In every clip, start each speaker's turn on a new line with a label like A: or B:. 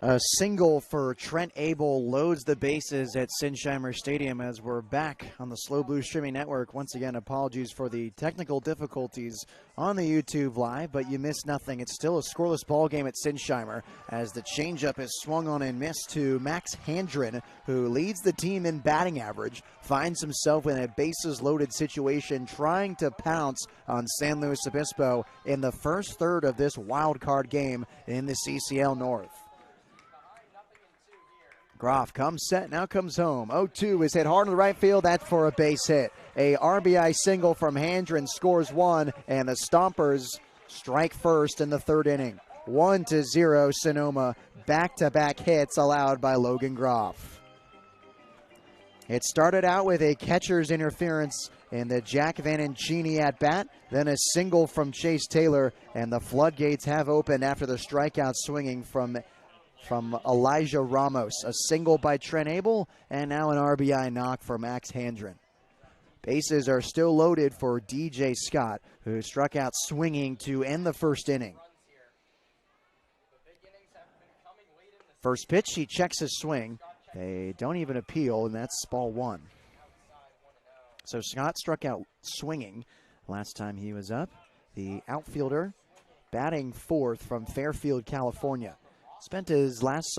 A: A single for Trent Abel loads the bases at Sinsheimer Stadium as we're back on the Slow Blue Streaming Network. Once again, apologies for the technical difficulties on the YouTube Live, but you missed nothing. It's still a scoreless ball game at Sinsheimer as the changeup is swung on and missed to Max Handren, who leads the team in batting average, finds himself in a bases-loaded situation trying to pounce on San Luis Obispo in the first third of this wild card game in the CCL North. Groff comes set, now comes home. 0-2 is hit hard in the right field. That's for a base hit. A RBI single from Handren scores one, and the Stompers strike first in the third inning. 1-0 Sonoma. Back-to-back hits allowed by Logan Groff. It started out with a catcher's interference in the Jack Vannancini at bat, then a single from Chase Taylor, and the floodgates have opened after the strikeout swinging from Elijah Ramos. A single by Trent Abel, and now an RBI knock for Max Handren. Bases are still loaded for DJ Scott, who struck out swinging to end the first inning. First pitch, he checks his swing. They don't even appeal, and that's ball one. So Scott struck out swinging last time he was up. The outfielder batting fourth from Fairfield, California. Spent his last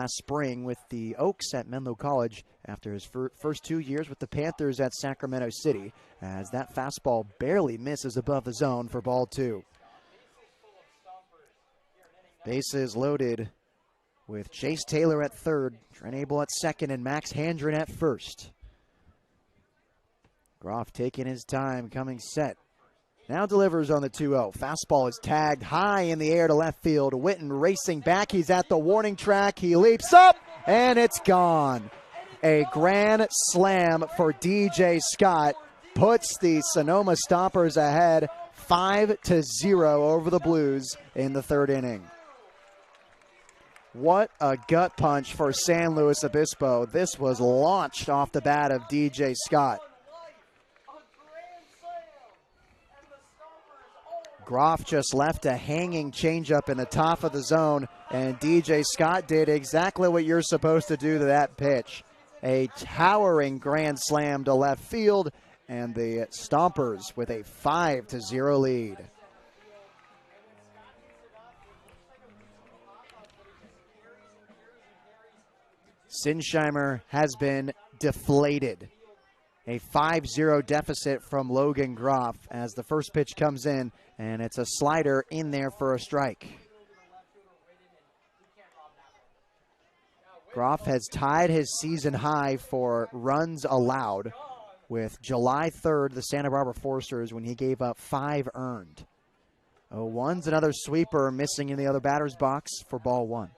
A: spring with the Oaks at Menlo College after his first 2 years with the Panthers at Sacramento City, as that fastball barely misses above the zone for ball two. Bases loaded with Chase Taylor at third, Trent Abel at second, and Max Handren at first. Groff taking his time, coming set. Now delivers on the 2-0. Fastball is tagged high in the air to left field. Witten racing back. He's at the warning track. He leaps up, and it's gone. A grand slam for DJ Scott puts the Sonoma Stompers ahead 5-0 over the Blues in the third inning. What a gut punch for San Luis Obispo. This was launched off the bat of DJ Scott. Groff just left a hanging changeup in the top of the zone, and DJ Scott did exactly what you're supposed to do to that pitch. A towering grand slam to left field, and the Stompers with a 5-0 lead. Sinsheimer has been deflated. A 5-0 deficit from Logan Groff as the first pitch comes in, and it's a slider in there for a strike. Groff has tied his season high for runs allowed with July 3rd, the Santa Barbara Foresters, when he gave up 5 earned. 0-1's another sweeper missing in the other batter's box for ball one.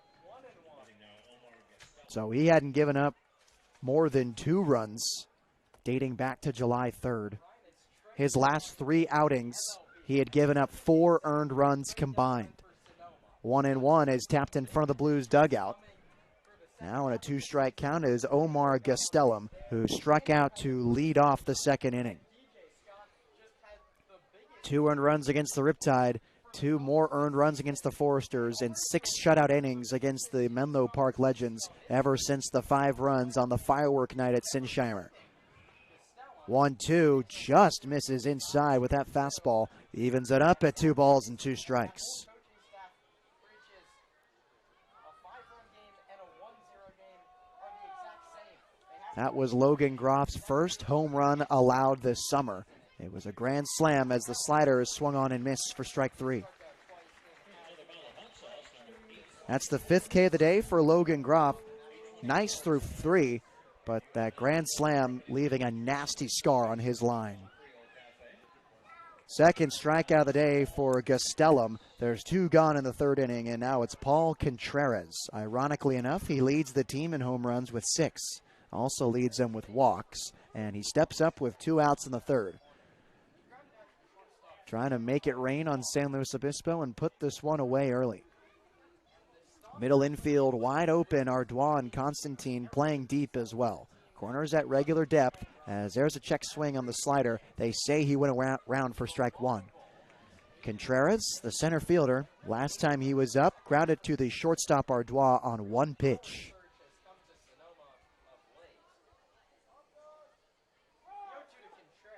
A: So he hadn't given up more than 2 runs dating back to July 3rd. His last 3 outings, he had given up 4 earned runs combined. 1-1 is tapped in front of the Blues dugout. Now on a 2-strike count is Omar Gastelum, who struck out to lead off the second inning. 2 earned runs against the Riptide, 2 more earned runs against the Foresters, and 6 shutout innings against the Menlo Park Legends ever since the 5 runs on the firework night at Sinsheimer. 1-2 just misses inside with that fastball. Evens it up at 2 balls and 2 strikes. That was Logan Groff's first home run allowed this summer. It was a grand slam as the slider is swung on and missed for strike 3. That's the 5th K of the day for Logan Groff. Nice through 3. But that grand slam leaving a nasty scar on his line. Second strikeout of the day for Gastelum. There's 2 gone in the third inning, and now it's Paul Contreras. Ironically enough, he leads the team in home runs with 6. Also leads them with walks, and he steps up with 2 outs in the third. Trying to make it rain on San Luis Obispo and put this one away early. Middle infield wide open. Ardois and Constantine playing deep as well. Corners at regular depth as there's a check swing on the slider. They say he went around for strike 1. Contreras, the center fielder, last time he was up, grounded to the shortstop Ardois on one pitch.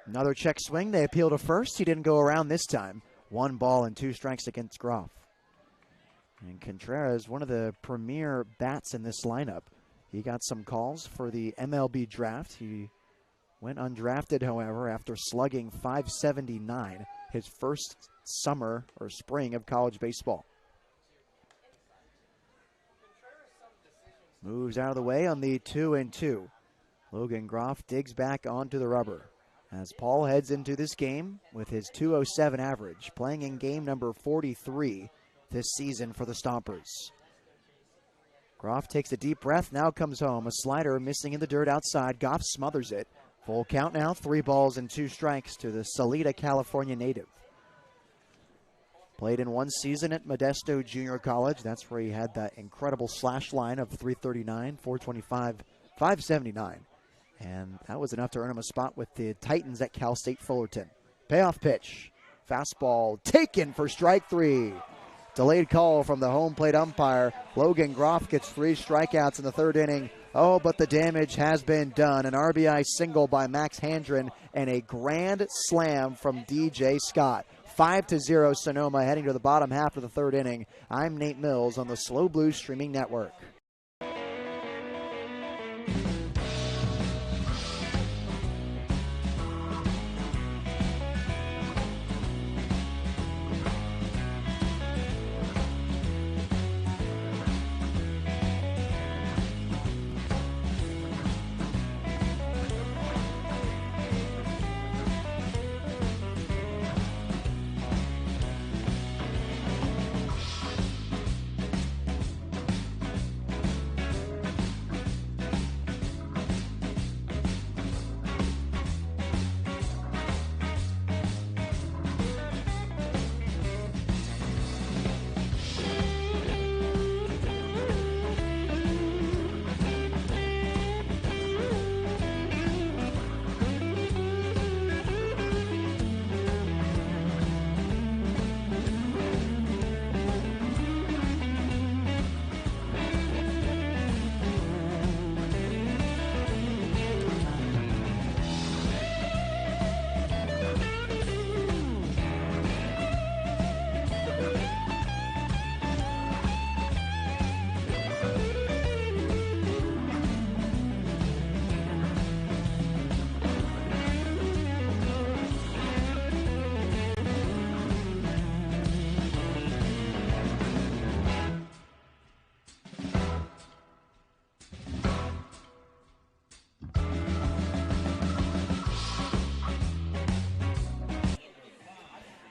A: Another check swing. They appeal to first. He didn't go around this time. 1 ball and 2 strikes against Groff. And Contreras, one of the premier bats in this lineup. He got some calls for the MLB draft. He went undrafted, however, after slugging .579 his first summer or spring of college baseball. Moves out of the way on the 2-2. Logan Groff digs back onto the rubber as Paul heads into this game with his .207 average, playing in game number 43 this season for the Stompers. Groff takes a deep breath, now comes home. A slider missing in the dirt outside. Goff smothers it. Full count now, 3 balls and 2 strikes to the Salida, California native. Played in one season at Modesto Junior College. That's where he had that incredible slash line of .339, .425, .579. And that was enough to earn him a spot with the Titans at Cal State Fullerton. Payoff pitch. Fastball taken for strike 3. Delayed call from the home plate umpire. Logan Groff gets 3 strikeouts in the 3rd inning. Oh, but the damage has been done. An RBI single by Max Handren and a grand slam from DJ Scott. 5-0 Sonoma heading to the bottom half of the 3rd inning. I'm Nate Mills on the Slow Blues Streaming Network.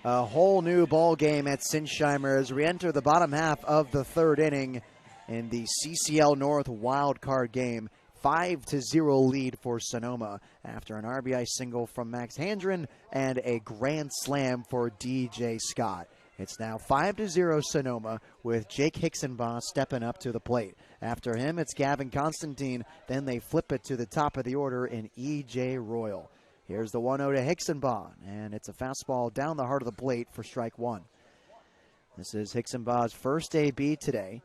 A: A whole new ball game at Sinsheimer as we enter the bottom half of the 3rd inning in the CCL North Wildcard game. 5-0 lead for Sonoma after an RBI single from Max Handren and a grand slam for DJ Scott. It's now 5-0 Sonoma with Jake Hicksonbaugh stepping up to the plate. After him, it's Gavin Constantine. Then they flip it to the top of the order in E.J. Royal. Here's the 1-0 to Hicksonbaugh, and it's a fastball down the heart of the plate for strike 1. This is Hicksonbaugh's first AB today,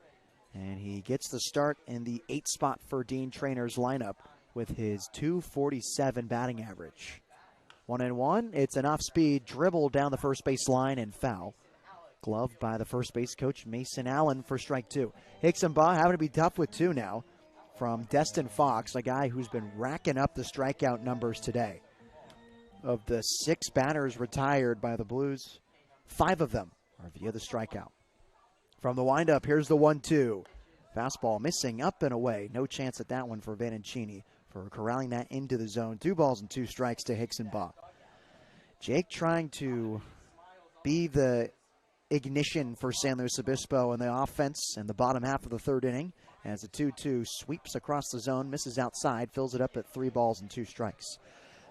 A: and he gets the start in the 8th spot for Dean Trainer's lineup with his .247 batting average. 1-1, it's an off-speed dribble down the first base line and foul. Gloved by the first base coach, Mason Allen, for strike 2. Hicksonbaugh having to be tough with 2 now from Destin Fox, a guy who's been racking up the strikeout numbers today. Of the 6 batters retired by the Blues, 5 of them are via the strikeout. From the windup, here's the 1-2. Fastball missing up and away. No chance at that one for Vanacini for corralling that into the zone. 2 balls and 2 strikes to Hicksonbaugh. Jake trying to be the ignition for San Luis Obispo in the offense in the bottom half of the 3rd inning as the 2-2 sweeps across the zone, misses outside, fills it up at 3 balls and 2 strikes.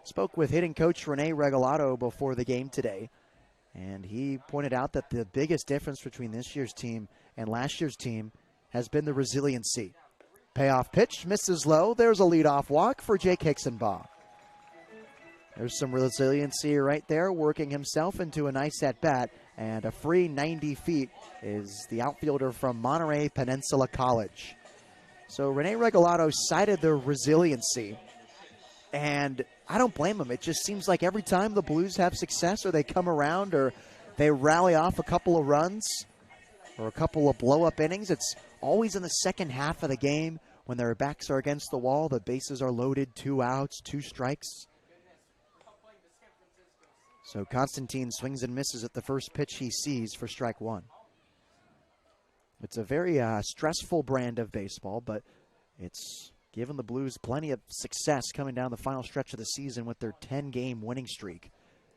A: Spoke with hitting coach Rene Regalado before the game today, and he pointed out that the biggest difference between this year's team and last year's team has been the resiliency. Payoff pitch, misses low. There's a leadoff walk for Jake Hicksonbaugh. There's some resiliency right there, working himself into a nice at-bat and a free 90 feet is the outfielder from Monterey Peninsula College. So Rene Regalado cited their resiliency, and I don't blame him. It just seems like every time the Blues have success or they come around or they rally off a couple of runs or a couple of blow-up innings, it's always in the second half of the game when their backs are against the wall, the bases are loaded, 2 outs, 2 strikes. So Constantine swings and misses at the first pitch he sees for strike 1. It's a very stressful brand of baseball, but it's given the Blues plenty of success coming down the final stretch of the season with their 10-game winning streak.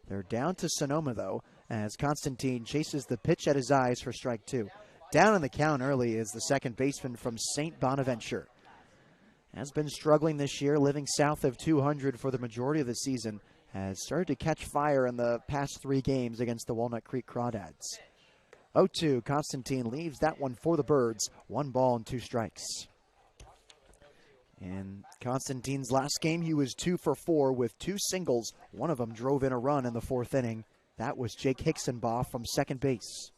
A: They're down to Sonoma, though, as Constantine chases the pitch at his eyes for strike 2. Down in the count early is the second baseman from St. Bonaventure. Has been struggling this year, living south of 200 for the majority of the season. Has started to catch fire in the past 3 games against the Walnut Creek Crawdads. 0-2, Constantine leaves that one for the Birds. 1 ball and 2 strikes. In Constantine's last game, he was 2 for 4 with 2 singles. One of them drove in a run in the 4th inning. That was Jake Hixenbaugh from second base.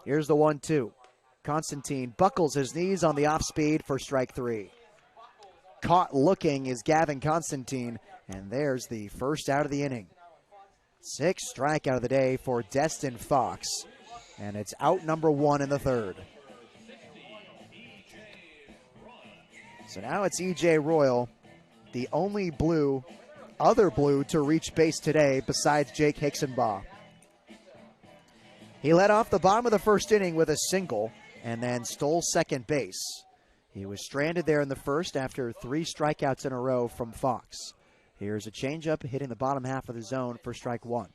A: Here's the 1-2. Constantine buckles his knees on the off-speed for strike 3. Caught looking is Gavin Constantine, and there's the first out of the inning. 6th strikeout of the day for Destin Fox, and it's out number 1 in the 3rd. So now it's E.J. Royal, the only other blue to reach base today besides Jake Hixenbaugh. He led off the bottom of the 1st inning with a single and then stole second base. He was stranded there in the 1st after 3 strikeouts in a row from Fox. Here's a changeup hitting the bottom half of the zone for strike 1.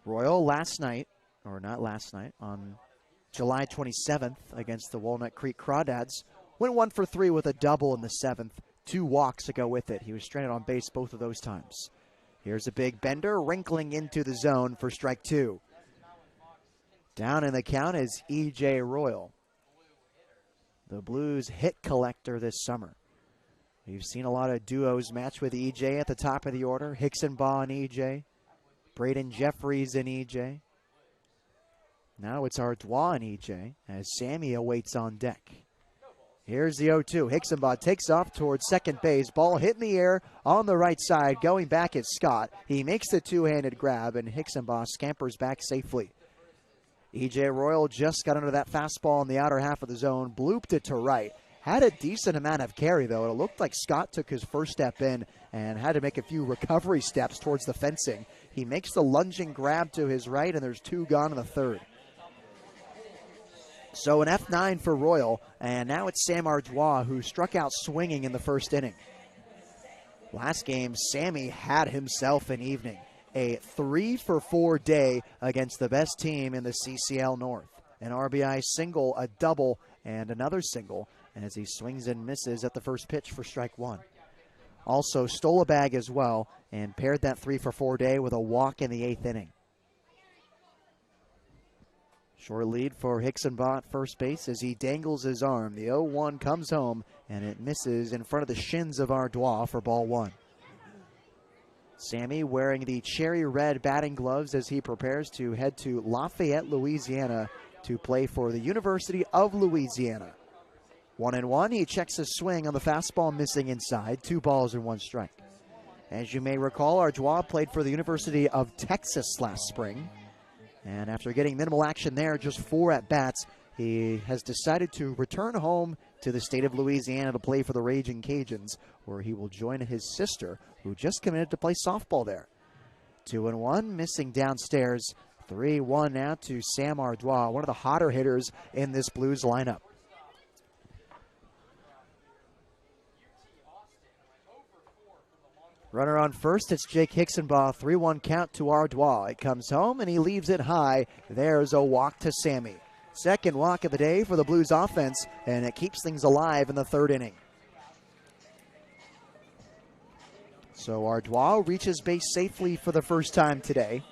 A: Royal on July 27th against the Walnut Creek Crawdads, went 1 for 3 with a double in the 7th. 2 walks to go with it. He was stranded on base both of those times. Here's a big bender wrinkling into the zone for strike 2. Down in the count is E.J. Royal, the Blues hit collector this summer. We've seen a lot of duos match with E.J. at the top of the order. Hixenbaugh and E.J., Braden Jeffries and E.J. Now it's Ardois and E.J. as Sammy awaits on deck. Here's the 0-2. Hixenbaugh takes off towards second base. Ball hit in the air on the right side. Going back is Scott. He makes the two-handed grab, and Hixenbaugh scampers back safely. E.J. Royal just got under that fastball in the outer half of the zone, blooped it to right. Had a decent amount of carry, though. It looked like Scott took his first step in and had to make a few recovery steps towards the fencing. He makes the lunging grab to his right, and there's 2 gone in the 3rd. So an F9 for Royal, and now it's Sam Ardois, who struck out swinging in the 1st inning. Last game, Sammy had himself an evening. A 3 for 4 day against the best team in the CCL North. An RBI single, a double, and another single as he swings and misses at the first pitch for strike 1. Also stole a bag as well and paired that 3 for 4 day with a walk in the 8th inning. Short lead for Hixenbaugh at first base as he dangles his arm. The 0-1 comes home and it misses in front of the shins of Ardois for ball 1. Sammy wearing the cherry red batting gloves as he prepares to head to Lafayette, Louisiana to play for the University of Louisiana. 1-1, he checks his swing on the fastball missing inside. 2 balls and 1 strike. As you may recall, Ardois played for the University of Texas last spring. And after getting minimal action there, just 4 at-bats, he has decided to return home to the state of Louisiana to play for the Raging Cajuns, where he will join his sister, who just committed to play softball there. 2-1, missing downstairs. 3-1 now to Sam Ardois, one of the hotter hitters in this Blues lineup. Runner on first, it's Jake Hixenbaugh. 3-1 count to Ardois. It comes home and he leaves it high. There's a walk to Sammy. Second walk of the day for the Blues offense, and it keeps things alive in the 3rd inning. So Ardois reaches base safely for the first time today.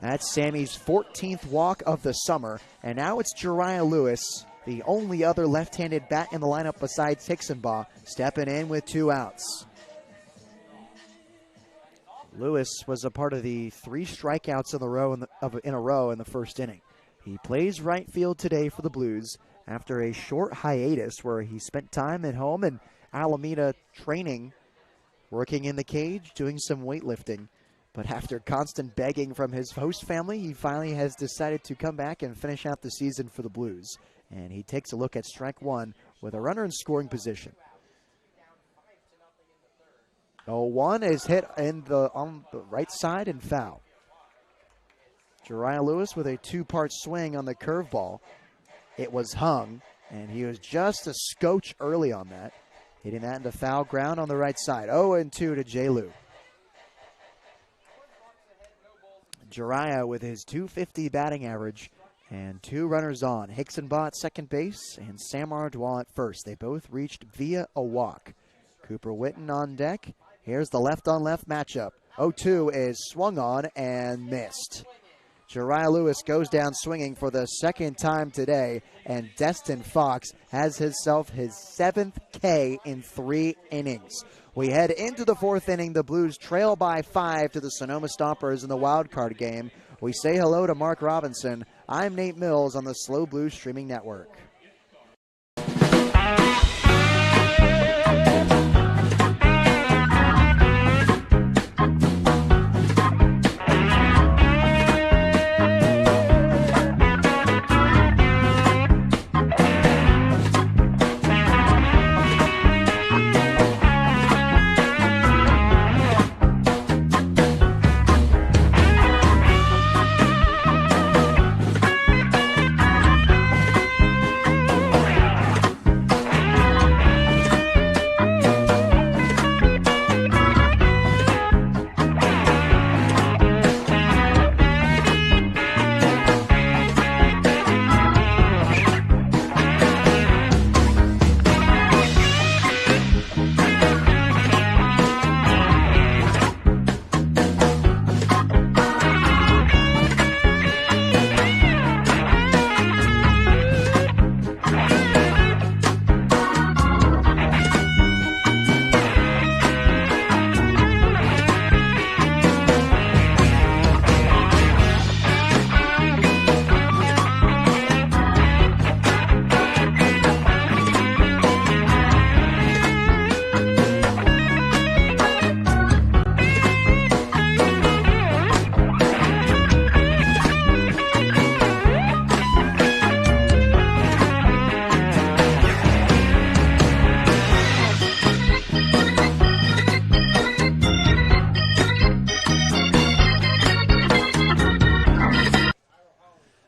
A: That's Sammy's 14th walk of the summer, and now it's Jariah Lewis, the only other left-handed bat in the lineup besides Hixenbaugh, stepping in with 2 outs. Lewis was a part of the 3 strikeouts in a row in the first inning. He plays right field today for the Blues after a short hiatus where he spent time at home in Alameda training, working in the cage, doing some weightlifting. But after constant begging from his host family, he finally has decided to come back and finish out the season for the Blues. And he takes a look at strike 1 with a runner in scoring position. 0-1 is hit on the right side and foul. Jariah Lewis with a 2-part swing on the curveball. It was hung, and he was just a scotch early on that, hitting that into foul ground on the right side. 0-2 to J-Lou. Jariah with his .250 batting average and 2 runners on. Hickson-Baugh at second base and Sam Ardois at first. They both reached via a walk. Cooper Witten on deck. Here's the left-on-left matchup. 0-2 is swung on and missed. Jariah Lewis goes down swinging for the second time today, and Destin Fox has himself his 7th K in 3 innings. We head into the 4th inning. The Blues trail by 5 to the Sonoma Stompers in the Wildcard game. We say hello to Mark Robinson. I'm Nate Mills on the SLO Blues Streaming Network.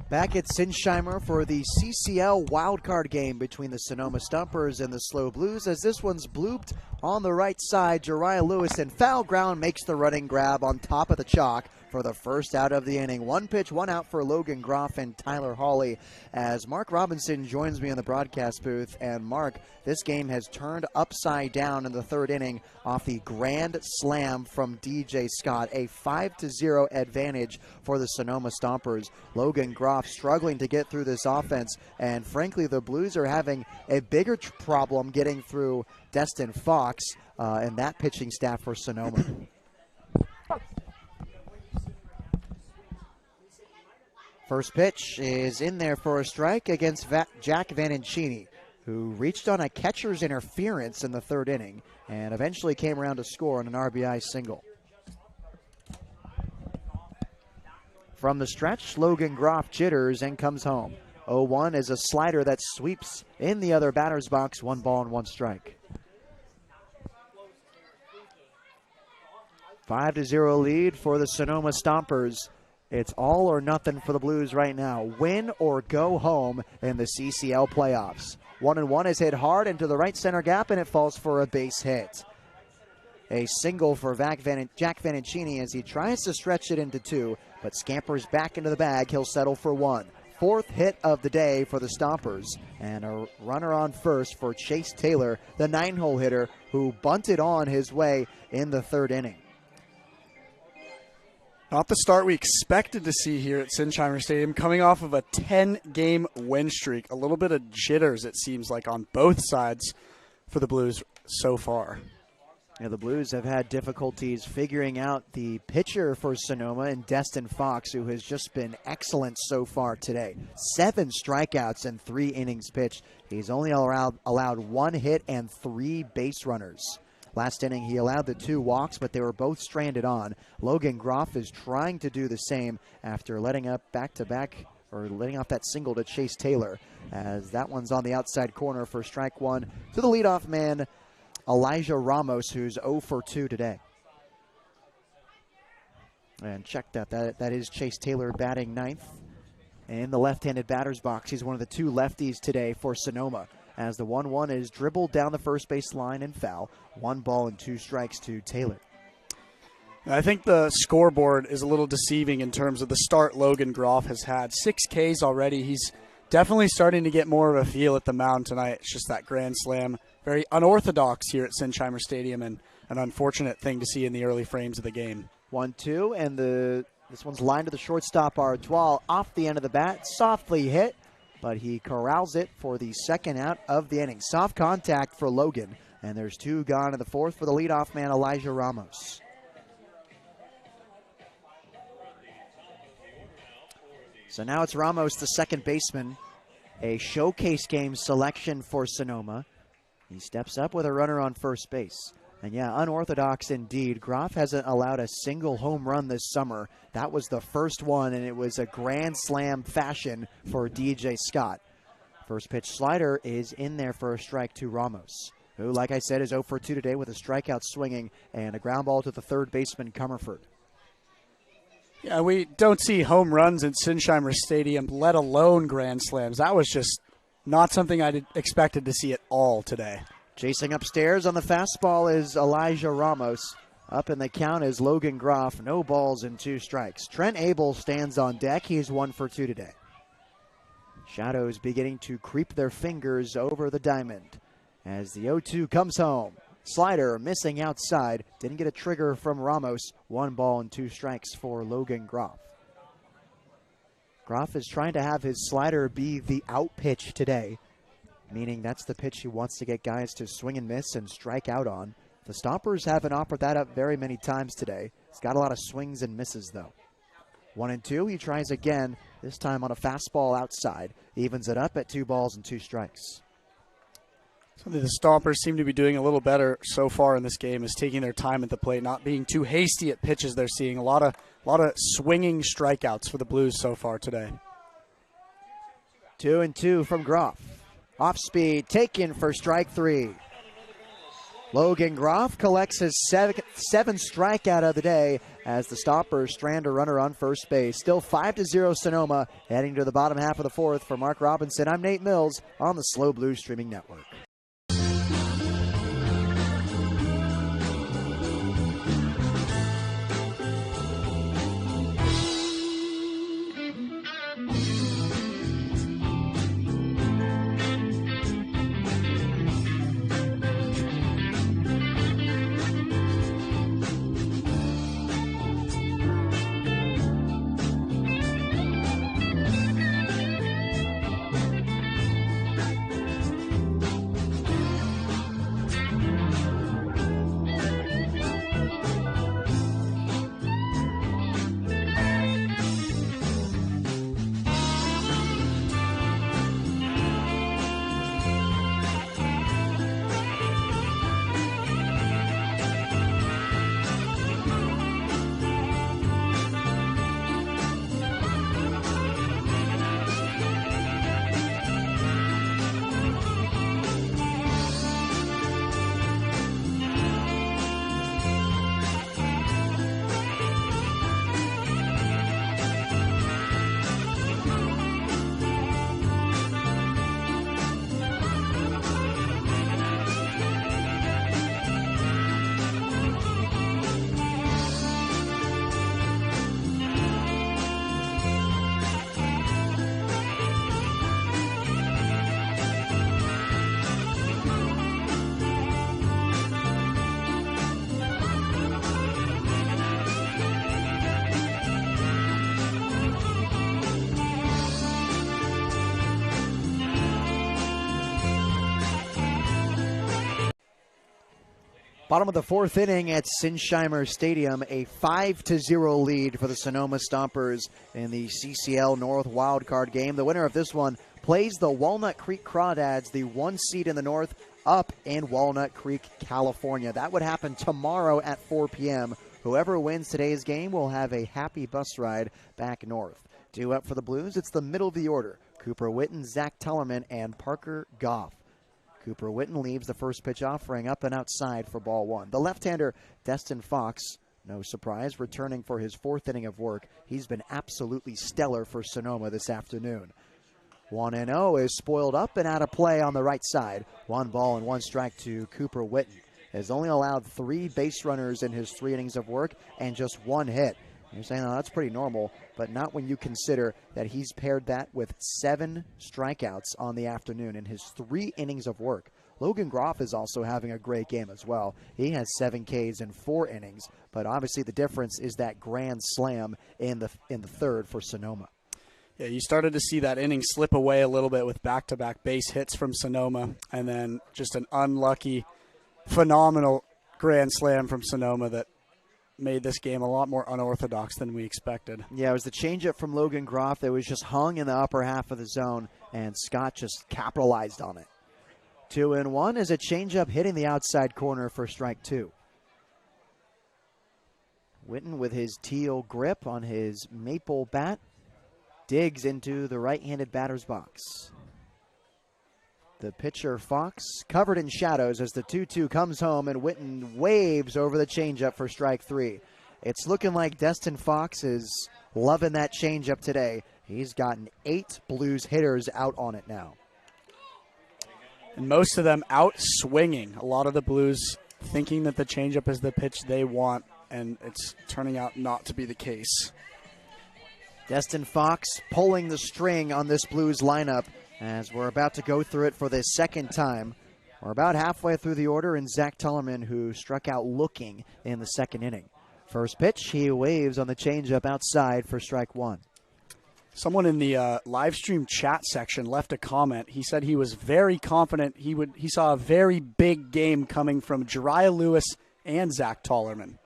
A: Back at Sinsheimer for the CCL wildcard game between the Sonoma Stompers and the SLO Blues, as this one's blooped on the right side. Jariah Lewis in foul ground makes the running grab on top of the chalk for the first out of the inning. 1 pitch, 1 out for Logan Groff and Tyler Hawley, as Mark Robinson joins me in the broadcast booth. And Mark, this game has turned upside down in the 3rd inning off the grand slam from DJ Scott, a 5-0 advantage for the Sonoma Stompers. Logan Groff struggling to get through this offense, and frankly the Blues are having a bigger problem getting through Destin Fox and that pitching staff for Sonoma. First pitch is in there for a strike against Jack Vannancini, who reached on a catcher's interference in the 3rd inning and eventually came around to score on an RBI single. From the stretch, Logan Groff jitters and comes home. 0-1 is a slider that sweeps in the other batter's box. 1 ball and 1 strike. 5-0 lead for the Sonoma Stompers. It's all or nothing for the Blues right now. Win or go home in the CCL playoffs. 1-1 is hit hard into the right center gap, and it falls for a base hit. A single for Jack Vannancini as he tries to stretch it into 2, but scampers back into the bag. He'll settle for 1. 4th hit of the day for the Stompers, and a runner on first for Chase Taylor, the 9-hole hitter who bunted on his way in the 3rd inning.
B: Not the start we expected to see here at Sinsheimer Stadium, coming off of a 10-game win streak. A little bit of jitters, it seems like, on both sides for the Blues so far.
A: Yeah, the Blues have had difficulties figuring out the pitcher for Sonoma and Destin Fox, who has just been excellent so far today. 7 strikeouts in 3 innings pitched. He's only allowed 1 hit and 3 base runners. Last inning, he allowed the 2 walks, but they were both stranded on. Logan Groff is trying to do the same after letting up back-to-back, or letting off that single to Chase Taylor, as that one's on the outside corner for strike 1 to the leadoff man, Elijah Ramos, who's 0 for 2 today. And check that. That is Chase Taylor batting 9th. In the left-handed batter's box, he's one of the 2 lefties today for Sonoma, as the 1-1 is dribbled down the first base line and foul. 1 ball and 2 strikes to Taylor.
B: I think the scoreboard is a little deceiving in terms of the start Logan Groff has had. 6 Ks already. He's definitely starting to get more of a feel at the mound tonight. It's just that grand slam. Very unorthodox here at Sinsheimer Stadium, and an unfortunate thing to see in the early frames of the game.
A: 1-2, and this one's lined to the shortstop Artois off the end of the bat. Softly hit, but he corrals it for the second out of the inning. Soft contact for Logan, and there's 2 gone in the 4th for the leadoff man, Elijah Ramos. So now it's Ramos, the second baseman, a showcase game selection for Sonoma. He steps up with a runner on first base. And yeah, unorthodox indeed. Groff hasn't allowed a single home run this summer. That was the first one, and it was a grand slam fashion for DJ Scott. First pitch slider is in there for a strike to Ramos, who, like I said, is 0 for 2 today with a strikeout swinging and a ground ball to the third baseman, Comerford.
B: Yeah, we don't see home runs at Sinsheimer Stadium, let alone grand slams. That was just not something I expected to see at all today.
A: Chasing upstairs on the fastball is Elijah Ramos. Up in the count is Logan Groff. No balls and 2 strikes. Trent Abel stands on deck. He's 1 for 2 today. Shadows beginning to creep their fingers over the diamond as the 0-2 comes home. Slider missing outside. Didn't get a trigger from Ramos. 1 ball and 2 strikes for Logan Groff. Groff is trying to have his slider be the out pitch today, meaning that's the pitch he wants to get guys to swing and miss and strike out on. The Stompers haven't offered that up very many times today. He's got a lot of swings and misses, though. 1-2, he tries again, this time on a fastball outside. Evens it up at 2 balls and 2 strikes.
B: Something the Stompers seem to be doing a little better so far in this game is taking their time at the plate, not being too hasty at pitches they're seeing. A lot of swinging strikeouts for the Blues so far today.
A: 2-2 from Groff. Off speed, taken for strike 3. Logan Groff collects his 7th strikeout of the day as the Stompers strand a runner on first base. Still 5-0 Sonoma, heading to the bottom half of the 4th. For Mark Robinson, I'm Nate Mills on the Slow Blues Streaming Network. Bottom of the fourth inning at Sinsheimer Stadium, a 5-0 lead for the Sonoma Stompers in the CCL North Wildcard game. The winner of this one plays the Walnut Creek Crawdads, the 1 seed in the North, up in Walnut Creek, California. That would happen tomorrow at 4 p.m. Whoever wins today's game will have a happy bus ride back north. Due up for the Blues, it's the middle of the order. Cooper Witten, Zach Tellerman, and Parker Goff. Cooper Witten leaves the first pitch offering up and outside for ball one. The left-hander, Destin Fox, no surprise, returning for his fourth inning of work. He's been absolutely stellar for Sonoma this afternoon. 1-0 is spoiled up and out of play on the right side. 1 ball and 1 strike to Cooper Witten. Has only allowed 3 base runners in his 3 innings of work and just 1 hit. You're saying, oh, that's pretty normal, but not when you consider that he's paired that with 7 strikeouts on the afternoon in his 3 innings of work. Logan Groff is also having a great game as well. He has 7 Ks in 4 innings, but obviously the difference is that grand slam in the third for Sonoma.
B: Yeah, you started to see that inning slip away a little bit with back-to-back base hits from Sonoma, and then just an unlucky, phenomenal grand slam from Sonoma that made this game a lot more unorthodox than we expected.
A: Yeah, it was the changeup from Logan Groff that was just hung in the upper half of the zone, and Scott just capitalized on it. 2-1 is a changeup hitting the outside corner for strike 2. Witten with his teal grip on his maple bat digs into the right-handed batter's box. The pitcher, Fox, covered in shadows as the 2-2 comes home, and Witten waves over the changeup for strike 3. It's looking like Destin Fox is loving that changeup today. He's gotten 8 Blues hitters out on it now.
B: And most of them out swinging. A lot of the Blues thinking that the changeup is the pitch they want, and it's turning out not to be the case.
A: Destin Fox pulling the string on this Blues lineup as we're about to go through it for the second time. We're about halfway through the order, and Zach Tellerman, who struck out looking in the second inning. First pitch, he waves on the changeup outside for strike 1.
B: Someone in the live stream chat section left a comment. He said he was very confident he saw a very big game coming from Jariah Lewis and Zach Tellerman.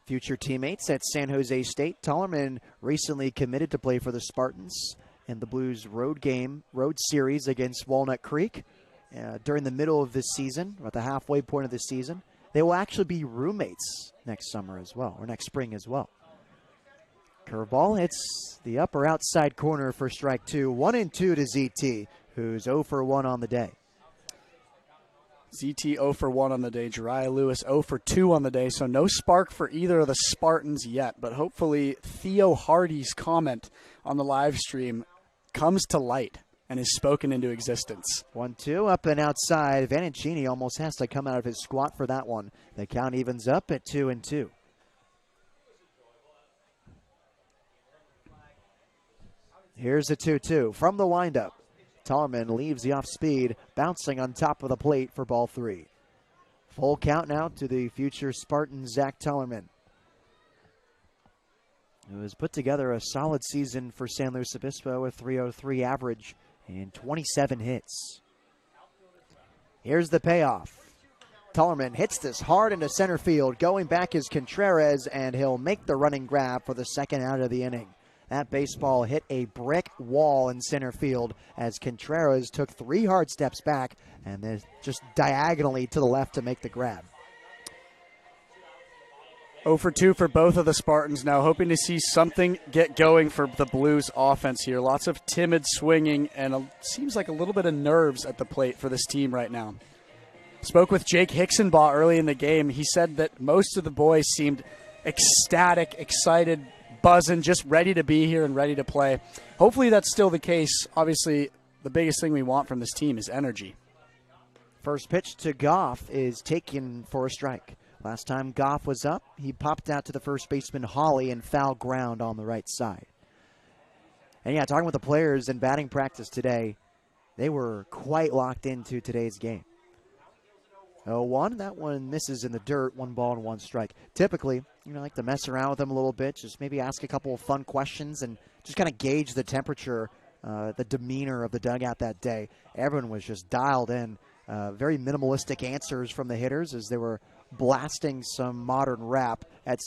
A: Future teammates at San Jose State. Tellerman recently committed to play for the Spartans in the Blues road series against Walnut Creek during the middle of this season, or at the halfway point of this season. They will actually be roommates next summer as well, or next spring as well. Curveball hits the upper outside corner for strike 2. 1-2 to ZT, who's 0 for 1 on the day.
B: ZT 0 for 1 on the day. Jariah Lewis 0 for 2 on the day. So no spark for either of the Spartans yet. But hopefully Theo Hardy's comment on the live stream comes to light and is spoken into existence.
A: 1-2 up and outside. Vanacini almost has to come out of his squat for that one. The count evens up at 2-2. Here's the 2-2 from the windup. Tellerman leaves the off speed, bouncing on top of the plate for ball 3. Full count now to the future Spartan Zach Tellerman, who has put together a solid season for San Luis Obispo, a .303 average and 27 hits. Here's the payoff. Tellerman hits this hard into center field. Going back is Contreras, and he'll make the running grab for the second out of the inning. That baseball hit a brick wall in center field as Contreras took 3 hard steps back and then just diagonally to the left to make the grab.
B: 0 for 2 for both of the Spartans now, hoping to see something get going for the Blues offense here. Lots of timid swinging and seems like a little bit of nerves at the plate for this team right now. Spoke with Jake Hicksonbaugh early in the game. He said that most of the boys seemed ecstatic, excited, buzzing, just ready to be here and ready to play. Hopefully that's still the case. Obviously, the biggest thing we want from this team is energy.
A: First pitch to Goff is taken for a strike. Last time Goff was up, he popped out to the first baseman Hawley and foul ground on the right side. And yeah, talking with the players in batting practice today, they were quite locked into today's game. 0-1, that one misses in the dirt, 1 ball and 1 strike. Typically, I like to mess around with them a little bit, just maybe ask a couple of fun questions and just kind of gauge the temperature, the demeanor of the dugout that day. Everyone was just dialed in. very minimalistic answers from the hitters as they were blasting some modern rap at